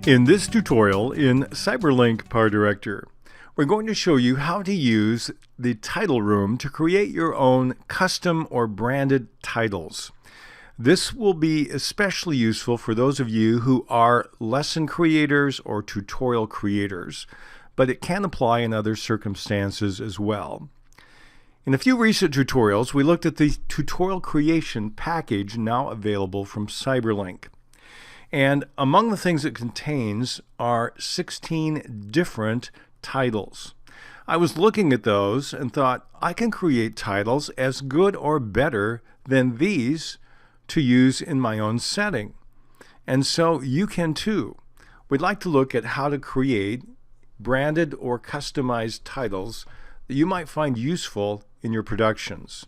In this tutorial in Cyberlink PowerDirector, we're going to show you how to use the title room to create your own custom or branded titles. This will be especially useful for those of you who are lesson creators or tutorial creators, but it can apply in other circumstances as well. In a few recent tutorials, we looked at the tutorial creation package now available from Cyberlink. And among the things it contains are 16 different titles. I was looking at those and thought, I can create titles as good or better than these to use in my own setting. And so you can too. We'd like to look at how to create branded or customized titles that you might find useful in your productions.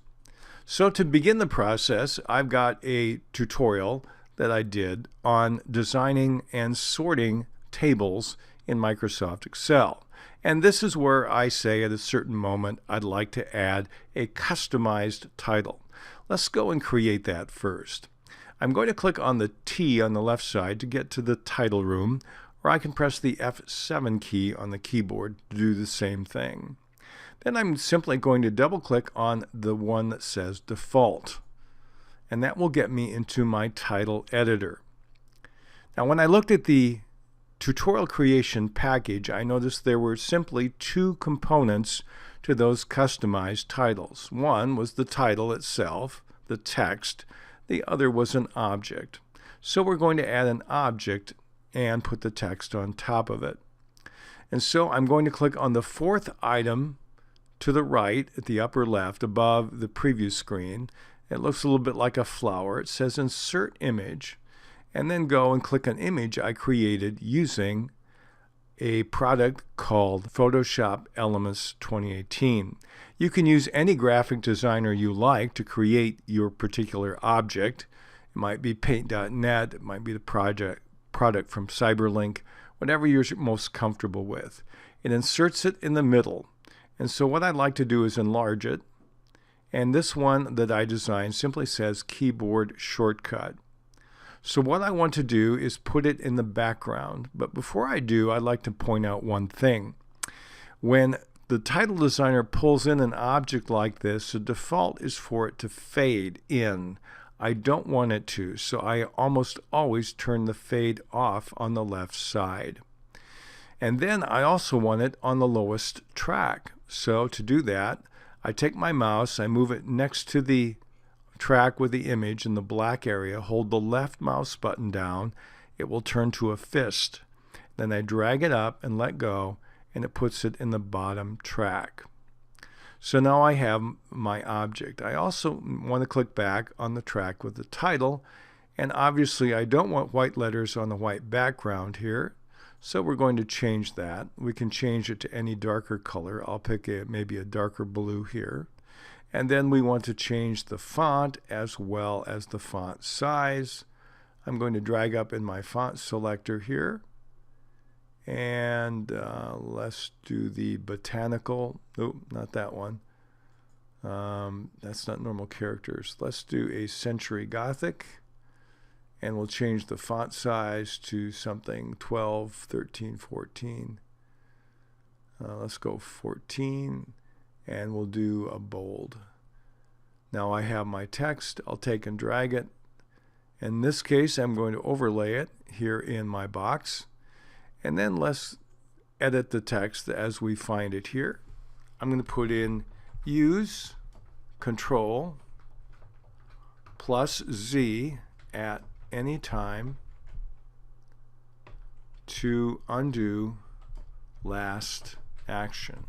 So to begin the process, I've got a tutorial that I did on designing and sorting tables in Microsoft Excel. And this is where I say at a certain moment I'd like to add a customized title. Let's go and create that first. I'm going to click on the T on the left side to get to the title room, or I can press the F7 key on the keyboard to do the same thing. Then I'm simply going to double click on the one that says default. And that will get me into my title editor. Now when I looked at the tutorial creation package, I noticed there were simply two components to those customized titles. One was the title itself, the text. The other was an object. So we're going to add an object and put the text on top of it. And so I'm going to click on the fourth item to the right at the upper left above the preview screen. It looks a little bit like a flower. It says Insert Image, and then go and click an image I created using a product called Photoshop Elements 2018. You can use any graphic designer you like to create your particular object. It might be Paint.net, it might be the product from Cyberlink, whatever you're most comfortable with. It inserts it in the middle. And so what I'd like to do is enlarge it. And this one that I designed simply says keyboard shortcut. So what I want to do is put it in the background. But before I do, I'd like to point out one thing. When the title designer pulls in an object like this, the default is for it to fade in. I don't want it to, so I almost always turn the fade off on the left side. And then I also want it on the lowest track. So to do that, I take my mouse, I move it next to the track with the image in the black area, hold the left mouse button down, it will turn to a fist. Then I drag it up and let go, and it puts it in the bottom track. So now I have my object. I also want to click back on the track with the title, and obviously I don't want white letters on the white background here. So we're going to change that. We can change it to any darker color. I'll pick maybe a darker blue here. And then we want to change the font as well as the font size. I'm going to drag up in my font selector here. And let's do the botanical. Oh, not that one. That's not normal characters. Let's do a Century Gothic. And we'll change the font size to something 12, 13, 14. Let's go 14, and we'll do a bold. Now I have my text. I'll take and drag it. In this case, I'm going to overlay it here in my box. And then let's edit the text as we find it here. I'm going to put in use Control plus Z at any time to undo last action.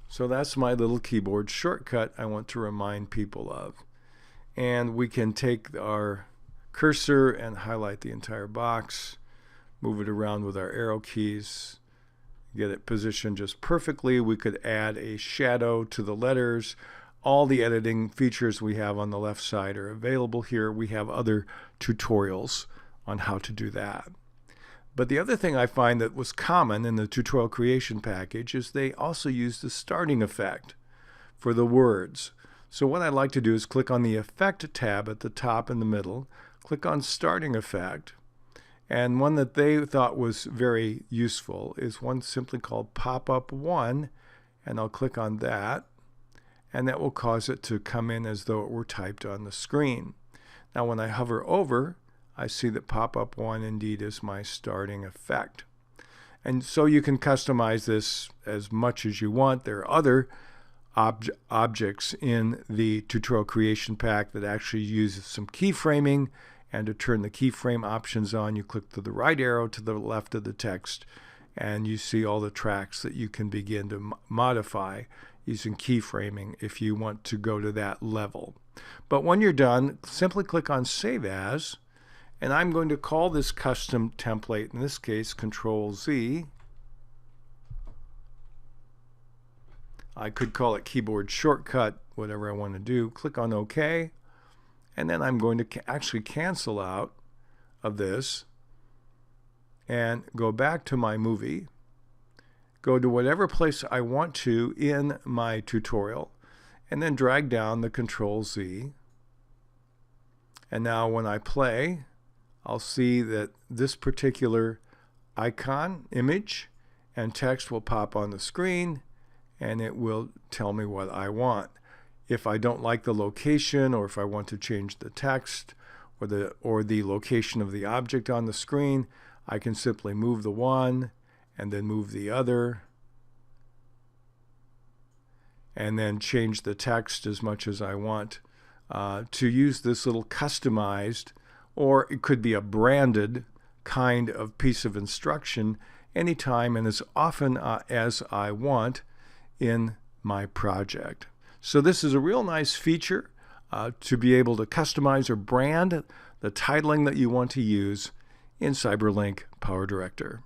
So that's my little keyboard shortcut I want to remind people of. And we can take our cursor and highlight the entire box, move it around with our arrow keys, get it positioned just perfectly. We could add a shadow to the letters. All the editing features we have on the left side are available here. We have other tutorials on how to do that. But the other thing I find that was common in the tutorial creation package is they also use the starting effect for the words. So what I'd like to do is click on the Effect tab at the top in the middle, click on Starting Effect, And one that they thought was very useful is one simply called Pop-Up 1, and I'll click on that, and that will cause it to come in as though it were typed on the screen. Now when I hover over, I see that Pop-Up 1 indeed is my starting effect. And so you can customize this as much as you want. There are other objects in the tutorial creation pack that actually uses some keyframing, and to turn the keyframe options on, you click to the right arrow to the left of the text, and you see all the tracks that you can begin to modify using keyframing if you want to go to that level. But when you're done, simply click on Save As, and I'm going to call this custom template, in this case, Control-Z. I could call it keyboard shortcut, whatever I want to do. Click on OK. And then I'm going to actually cancel out of this and go back to my movie, go to whatever place I want to in my tutorial, and then drag down the Control-Z. And now when I play, I'll see that this particular icon, image, and text will pop on the screen, and it will tell me what I want. If I don't like the location, or if I want to change the text or the location of the object on the screen, I can simply move the one and then move the other, and then change the text as much as I want to use this little customized, or it could be a branded kind of piece of instruction anytime and as often as I want in my project. So this is a real nice feature to be able to customize or brand the titling that you want to use in CyberLink PowerDirector.